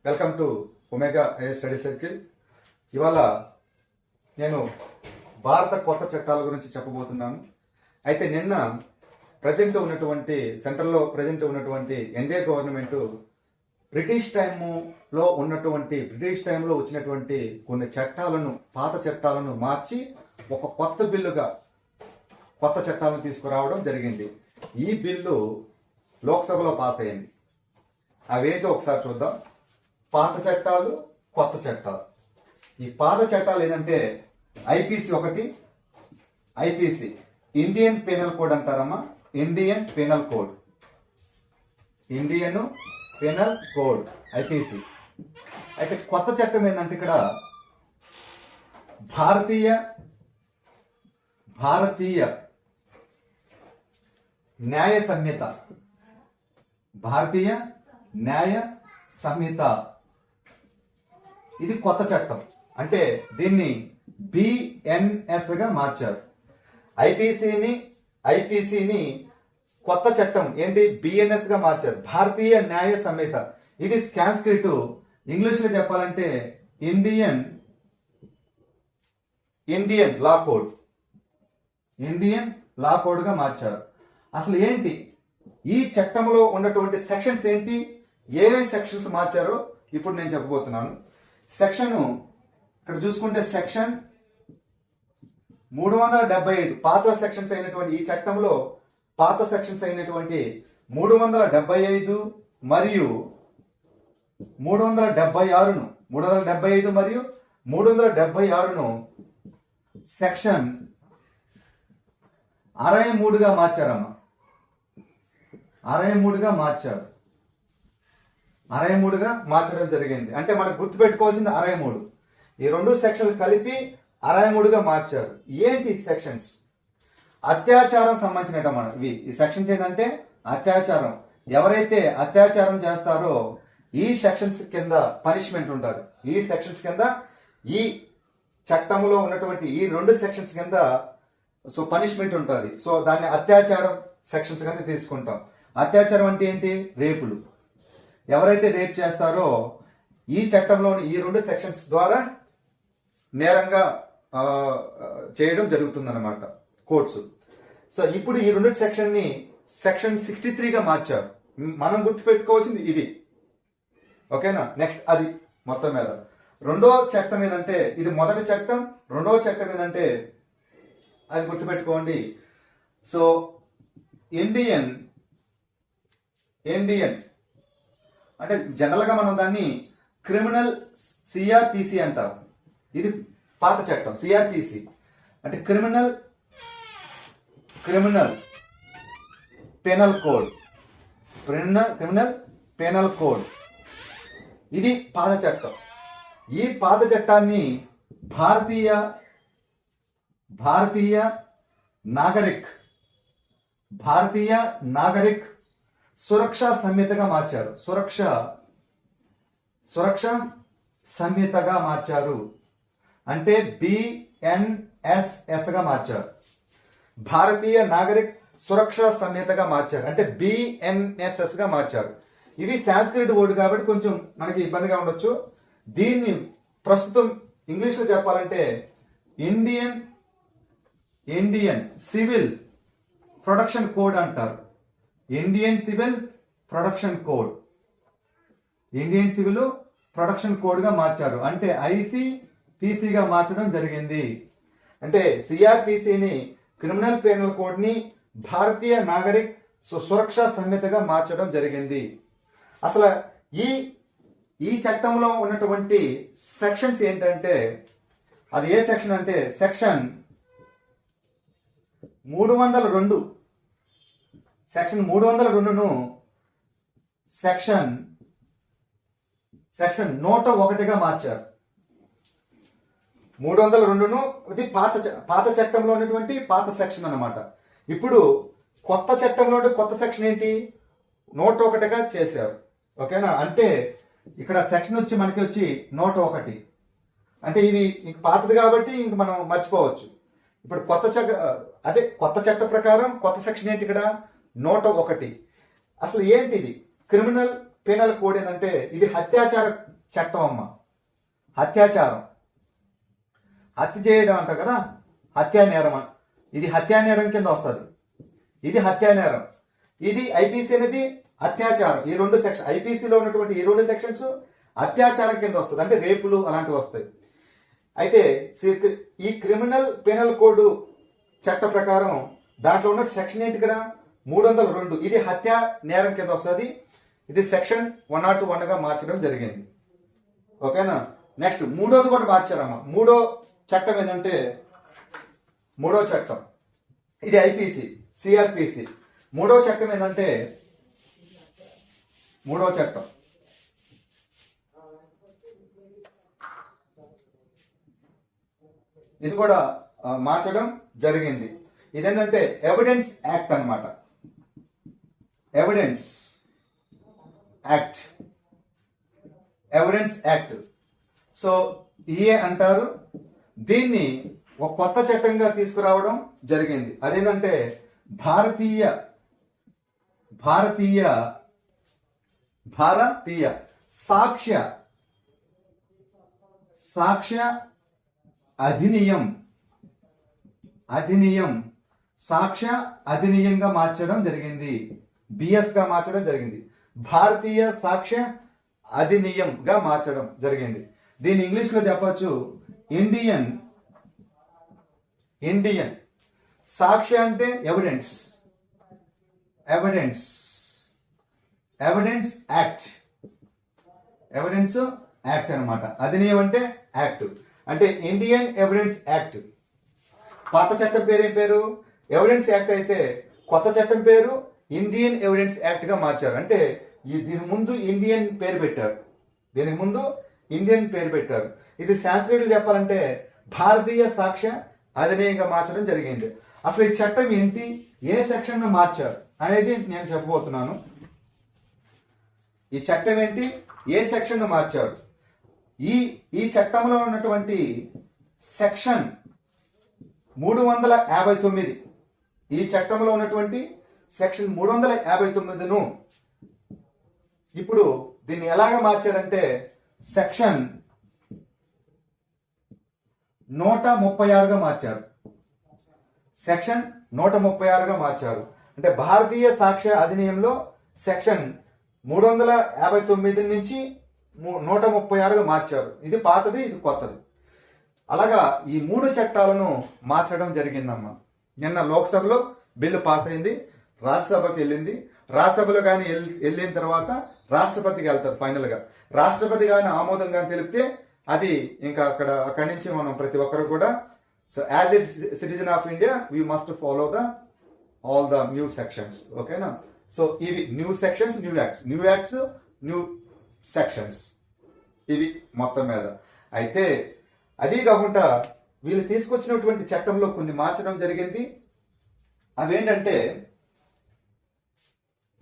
Welcome to omega hire study circle. ఇవాళ నేను భారత కొత్త చట్టాల గురించి చెప్పబోతున్నాను. అయితే నిన్న సెంట్రల్లో ప్రజెంట్ ఉన్నటువంటి ఎన్డీఏ గవర్నమెంట్ బ్రిటిష్ టైంలో వచ్చినటువంటి కొన్ని పాత చట్టాలను మార్చి ఒక కొత్త చట్టాలను తీసుకురావడం జరిగింది. ఈ బిల్లు లోక్సభలో పాస్ అయింది. అవేంటో ఒకసారి చూద్దాం. పాత చట్టాలు, కొత్త చట్టాలు. ఈ పాత చట్టాలు ఏంటంటే IPC 1, IPC Indian penal code అంటారమ్మా. Indian penal code IPC. అయితే కొత్త చట్టం ఏంటంటే ఇక్కడ భారతీయ న్యాయ సంహిత. ఇది కొత్త చట్టం. అంటే దీన్ని బిఎన్ఎస్ గా మార్చారు. ఐపీసీని కొత్త చట్టం ఏంటి బిఎన్ఎస్ గా మార్చారు. భారతీయ న్యాయ సంహిత. ఇది సాంస్క్రిట్, ఇంగ్లీష్ లో చెప్పాలంటే ఇండియన్ లా కోడ్ గా మార్చారు. అసలు ఏంటి ఈ చట్టంలో ఉన్నటువంటి సెక్షన్స్ ఏంటి, ఏమేమి సెక్షన్స్ మార్చారో ఇప్పుడు నేను చెప్పబోతున్నాను. ఇక్కడ చూసుకుంటే సెక్షన్ 375 పాత సెక్షన్స్ అయినటువంటి ఈ చట్టంలో పాత సెక్షన్స్ అయినటువంటి 375 మరియు 376ను సెక్షన్ 63గా మార్చారమ్మా. 63గా మార్చడం జరిగింది. అంటే మనకు గుర్తుపెట్టుకోవాల్సింది 63. ఈ రెండు సెక్షన్లు కలిపి 63గా మార్చారు. ఏంటి సెక్షన్స్? అత్యాచారం సంబంధించిన ఈ సెక్షన్స్ ఏంటంటే అత్యాచారం. ఎవరైతే అత్యాచారం చేస్తారో ఈ సెక్షన్స్ కింద పనిష్మెంట్ ఉంటుంది. ఈ సెక్షన్స్ కింద ఈ చట్టంలో ఉన్నటువంటి ఈ రెండు సెక్షన్స్ కింద పనిష్మెంట్ ఉంటుంది. సో దాన్ని అత్యాచారం సెక్షన్స్ కింద తీసుకుంటాం. అత్యాచారం అంటే ఏంటి? రేపులు. ఎవరైతే రేప్ చేస్తారో ఈ చట్టంలోని ఈ రెండు సెక్షన్స్ ద్వారా నేరంగా చేయడం జరుగుతుందన్నమాట కోర్ట్స్. సో ఇప్పుడు ఈ రెండు సెక్షన్ని సెక్షన్ 63గా మార్చారు. మనం గుర్తుపెట్టుకోవాల్సింది ఇది. ఓకేనా? నెక్స్ట్ అది మొత్తం మీద రెండో చట్టం ఏదంటే ఇది మొదటి చట్టం. రెండవ చట్టం ఏదంటే అది గుర్తుపెట్టుకోండి. సో ఇండియన్ అంటే జనరల్గా మనం దాన్ని క్రిమినల్ సిఆర్పిసి అంటాం. ఇది పాత చట్టం. సిఆర్పిసి అంటే క్రిమినల్ పెనల్ కోడ్. ఇది పాత చట్టం. ఈ పాత చట్టాన్ని భారతీయ నాగరిక్ సురక్షా సంహితగా మార్చారు. సురక్ష సంహితగా మార్చారు. అంటే బిఎన్ఎస్ఎస్ గా మార్చారు. భారతీయ నాగరిక్ సురక్షా సంహితగా మార్చారు. అంటే బిఎన్ఎస్ఎస్ గా మార్చారు. ఇవి సాంస్క్రిట్ వర్డ్ కాబట్టి కొంచెం మనకి ఇబ్బందిగా ఉండొచ్చు. దీన్ని ప్రస్తుతం ఇంగ్లీష్ లో చెప్పాలంటే ఇండియన్ సివిల్ ప్రొటెక్షన్ కోడ్ అంటారు. ఇండియన్ సివిల్ ప్రొటెక్షన్ కోడ్ గా మార్చారు. అంటే ఐసిపిసిగా మార్చడం జరిగింది. అంటే సిఆర్పిసిని క్రిమినల్ పెనల్ కోడ్ ని భారతీయ నాగరిక్ సురక్షా సంహితగా మార్చడం జరిగింది. అసలు ఈ చట్టంలో ఉన్నటువంటి సెక్షన్స్ ఏంటంటే అది ఏ సెక్షన్ అంటే సెక్షన్ 302. సెక్షన్ 302ను సెక్షన్ 101గా మార్చారు. 302ను ఇది పాత చట్టంలో ఉన్నటువంటి పాత సెక్షన్ అన్నమాట. ఇప్పుడు కొత్త చట్టంలో కొత్త సెక్షన్ ఏంటి? 101గా చేశారు. ఓకేనా? అంటే ఇక్కడ సెక్షన్ మనకి వచ్చి 101. అంటే ఇవి పాతది కాబట్టి ఇంక మనం మర్చిపోవచ్చు. ఇప్పుడు కొత్త చట్ట ప్రకారం కొత్త సెక్షన్ ఏంటి? ఇక్కడ 101. అసలు ఏంటి ఇది? క్రిమినల్ పెనల్ కోడ్ ఏంటంటే ఇది చట్టం అమ్మ. అత్యాచారం, హత్య చేయడం అంట కదా, హత్యా నేరం. ఇది హత్యా నేరం కింద వస్తుంది. ఇది హత్యా నేరం. ఇది ఐపీసీ అనేది అత్యాచారం. ఈ రెండు సెక్షన్, ఐపీసీలో ఉన్నటువంటి ఈ రెండు సెక్షన్స్ అత్యాచారం కింద వస్తుంది, అంటే రేపులు అలాంటివి వస్తాయి. అయితే ఈ క్రిమినల్ పెనల్ కోడ్ చట్ట ప్రకారం దాంట్లో ఉన్న సెక్షన్ ఏంటి ఇక్కడ 302, ఇది హత్యా నేరం కింద వస్తుంది. ఇది సెక్షన్ 101గా మార్చడం జరిగింది. ఓకేనా. నెక్స్ట్ మూడోది కూడా మార్చారమ్మా. మూడో చట్టం ఏంటంటే, మూడో చట్టం ఇది ఐపీసీ సిఆర్పిసి. మూడో చట్టం ఏంటంటే, మూడో చట్టం ఇది కూడా మార్చడం జరిగింది. ఇదేంటంటే ఎవిడెన్స్ యాక్ట్ అన్నమాట. Evidence act, evidence act. So EA అంటారు. దీన్ని ఒక కొత్త చట్టంగా తీసుకురావడం జరిగింది. అదేంటంటే భారతీయ సాక్ష్య అధినియం సాక్ష్య అధినియంగా మార్చడం జరిగింది. బిఎస్ గా మార్చడం జరిగింది. భారతీయ సాక్ష్య అధినియంగా మార్చడం జరిగింది. దీన్ని ఇంగ్లీష్ లో చెప్పచ్చు ఇండియన్ సాక్ష్య అంటే ఎవిడెన్స్ యాక్ట్ అన్నమాట. అధినియం అంటే యాక్ట్, అంటే ఇండియన్ ఎవిడెన్స్ యాక్ట్. పాత చట్టం పేరు ఏం పేరు? ఎవిడెన్స్ యాక్ట్ అయితే కొత్త చట్టం పేరు ఇండియన్ ఎవిడెన్స్ యాక్ట్ గా మార్చారు. అంటే దీని ముందు ఇండియన్ పేరు పెట్టారు, దీనికి ముందు ఇండియన్ పేరు పెట్టారు. ఇది సాంస్క్రిట్లో చెప్పాలంటే భారతీయ సాక్ష్య అధినియంగా మార్చడం జరిగింది. అసలు ఈ చట్టం ఏంటి, ఏ సెక్షన్ మార్చారు అనేది నేను చెప్పబోతున్నాను. ఈ చట్టం ఏంటి, ఏ సెక్షన్ మార్చారు? ఈ చట్టంలో ఉన్నటువంటి సెక్షన్ 359, ఈ చట్టంలో ఉన్నటువంటి సెక్షన్ 359ను ఇప్పుడు దీన్ని ఎలాగ మార్చారంటే సెక్షన్ 136గా మార్చారు. సెక్షన్ 136గా మార్చారు. అంటే భారతీయ సాక్ష్య అధినియంలో సెక్షన్ 359 నుంచి 136గా మార్చారు. ఇది పాతది, ఇది కొత్తది. అలాగా ఈ మూడు చట్టాలను మార్చడం జరిగిందమ్మా. నిన్న లోక్సభలో బిల్లు పాస్ అయింది, రాజ్యసభకి వెళ్ళింది. రాజ్యసభలో కానీ వెళ్ళిన తర్వాత రాష్ట్రపతికి వెళ్తారు. ఫైనల్ గా రాష్ట్రపతి కానీ ఆమోదం కానీ తెలిపితే అది ఇంకా అక్కడి నుంచి మనం ప్రతి ఒక్కరు కూడా so as a citizen of India we must follow all the new sections. ఓకేనా. సో ఇవి new sections, new acts, new sections, ఇవి మొత్తం మీద. అయితే అదే కాకుండా వీళ్ళు తీసుకొచ్చినటువంటి చట్టంలో కొన్ని మార్చడం జరిగింది. అవేంటంటే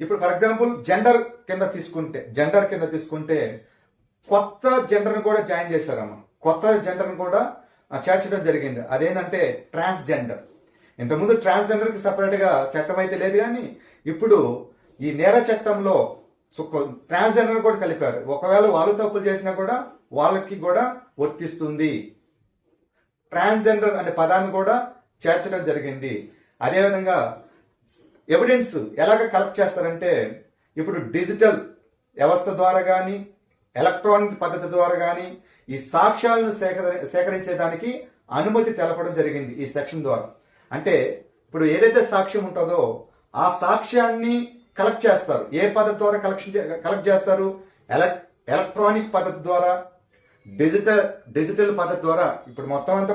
ఇప్పుడు ఫర్ ఎగ్జాంపుల్ జెండర్ కింద తీసుకుంటే కొత్త జెండర్ని కూడా జాయిన్ చేశారమ్మా. కొత్త జెండర్ని కూడా చేర్చడం జరిగింది. అదేంటంటే ట్రాన్స్జెండర్. ఇంతకుముందు ట్రాన్స్జెండర్కి సపరేట్గా చట్టం అయితే లేదు, కానీ ఇప్పుడు ఈ నేర చట్టంలో ట్రాన్స్జెండర్ కూడా కలిపారు. ఒకవేళ వాళ్ళు తప్పులు చేసినా కూడా వాళ్ళకి కూడా వర్తిస్తుంది. ట్రాన్స్జెండర్ అనే పదాన్ని కూడా చేర్చడం జరిగింది. అదేవిధంగా ఎవిడెన్స్ ఎలాగ కలెక్ట్ చేస్తారంటే ఇప్పుడు డిజిటల్ వ్యవస్థ ద్వారా కానీ ఎలక్ట్రానిక్ పద్ధతి ద్వారా కానీ ఈ సాక్ష్యాలను సేకరించేదానికి అనుమతి తెలపడం జరిగింది ఈ సెక్షన్ ద్వారా. అంటే ఇప్పుడు ఏదైతే సాక్ష్యం ఉంటుందో ఆ సాక్ష్యాన్ని కలెక్ట్ చేస్తారు. ఏ పద్ధతి ద్వారా కలెక్ట్ చేస్తారు? ఎలక్ట్రానిక్ పద్ధతి ద్వారా, డిజిటల్ పద్ధతి ద్వారా. ఇప్పుడు మొత్తం అంతా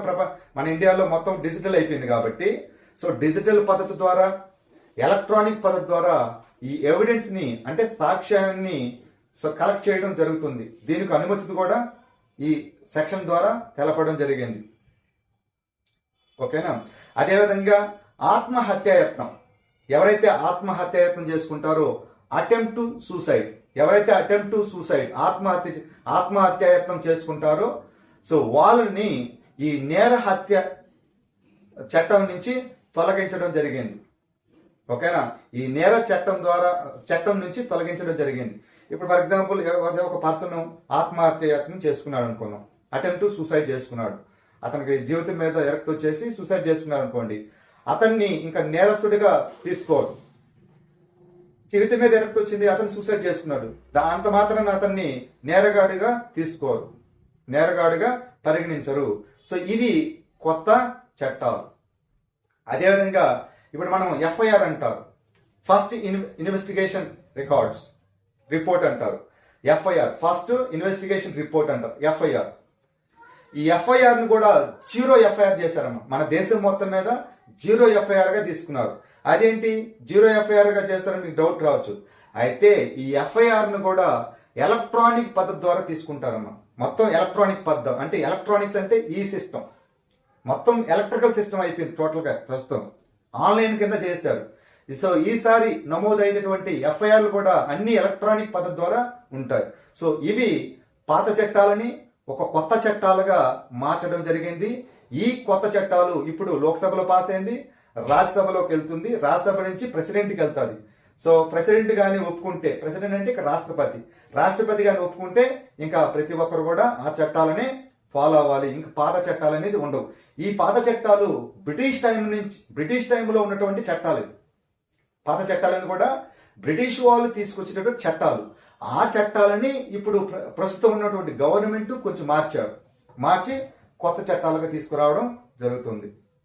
మన ఇండియాలో మొత్తం డిజిటల్ అయిపోయింది కాబట్టి సో డిజిటల్ పద్ధతి ద్వారా, ఎలక్ట్రానిక్ పద్ధతి ద్వారా ఈ ఎవిడెన్స్ ని అంటే సాక్ష్యాన్ని కలెక్ట్ చేయడం జరుగుతుంది. దీనికి అనుమతి కూడా ఈ సెక్షన్ ద్వారా తెలపడం జరిగింది. ఓకేనా. అదేవిధంగా ఆత్మహత్యాయత్నం, ఎవరైతే ఆత్మహత్యాయత్నం చేసుకుంటారో అటెంప్ట్ టు సూసైడ్, ఎవరైతే అటెంప్ట్ టు సూసైడ్ ఆత్మహత్యాయత్నం చేసుకుంటారో సో వాళ్ళని ఈ నేర హత్య చట్టం నుంచి తొలగించడం జరిగింది. ఓకేనా? ఈ నేర చట్టం నుంచి తొలగించడం జరిగింది. ఇప్పుడు ఫర్ ఎగ్జాంపుల్ ఒక పర్సన్ ఆత్మహత్యను చేసుకున్నాడు అనుకున్నాం, అటెంప్ట్ సూసైడ్ చేసుకున్నాడు, అతనికి జీవితం మీద ఎరక్ట్ వచ్చేసి సూసైడ్ చేసుకున్నాడు అనుకోండి, అతన్ని ఇంకా నేరస్తుడిగా తీసుకోరు. జీవితం మీద ఎరక్ట్ వచ్చింది, అతను సూసైడ్ చేసుకున్నాడు, అంత మాత్రాన అతన్ని నేరగాడిగా తీసుకోరు, నేరగాడిగా పరిగణించరు. సో ఇవి కొత్త చట్టాలు. అదేవిధంగా ఇప్పుడు మనం ఎఫ్ఐఆర్ అంటారు, ఫస్ట్ ఇన్వెస్టిగేషన్ రిపోర్ట్ అంటారు. ఎఫ్ఐఆర్ ఫస్ట్ ఇన్వెస్టిగేషన్ రిపోర్ట్ అంటారు ఎఫ్ఐఆర్. ఈ ఎఫ్ఐఆర్ ను కూడా జీరో ఎఫ్ఐఆర్ చేశారమ్మా. మన దేశం మొత్తం మీద జీరో ఎఫ్ఐఆర్ గా తీసుకున్నారు. అదేంటి జీరో ఎఫ్ఐఆర్ గా చేస్తారని మీకు డౌట్ రావచ్చు. అయితే ఈ ఎఫ్ఐఆర్ ను కూడా ఎలక్ట్రానిక్ పద్ధతి ద్వారా తీసుకుంటారమ్మా. మొత్తం ఎలక్ట్రానిక్ పద్ధతి అంటే ఎలక్ట్రానిక్స్ అంటే ఈ సిస్టమ్ మొత్తం ఎలక్ట్రికల్ సిస్టమ్ అయిపోయింది టోటల్ గా. ప్రస్తుతం ఆన్లైన్ కింద చేశారు. సో ఈసారి నమోదైనటువంటి ఎఫ్ఐఆర్లు కూడా అన్ని ఎలక్ట్రానిక్ పద్ధతి ద్వారా ఉంటాయి. సో ఇవి పాత చట్టాలని ఒక కొత్త చట్టాలుగా మార్చడం జరిగింది. ఈ కొత్త చట్టాలు ఇప్పుడు లోక్సభలో పాస్ అయింది, రాజ్యసభలోకి వెళ్తుంది, రాజ్యసభ నుంచి ప్రెసిడెంట్కి వెళ్తుంది. సో ప్రెసిడెంట్ గాని ఒప్పుకుంటే, ప్రెసిడెంట్ అంటే ఇక రాష్ట్రపతి గాని ఒప్పుకుంటే ఇంకా ప్రతి ఒక్కరు కూడా ఆ చట్టాలనే ఫాలో అవ్వాలి. ఇంకా పాత చట్టాలు అనేది ఉండవు. ఈ పాత చట్టాలు బ్రిటిష్ టైంలో ఉన్నటువంటి చట్టాలు. పాత చట్టాలను కూడా బ్రిటిష్ వాళ్ళు తీసుకొచ్చినటువంటి చట్టాలు. ఆ చట్టాలని ఇప్పుడు ప్రస్తుతం ఉన్నటువంటి గవర్నమెంట్ కొంచెం మార్చి కొత్త చట్టాలుగా తీసుకురావడం జరుగుతుంది.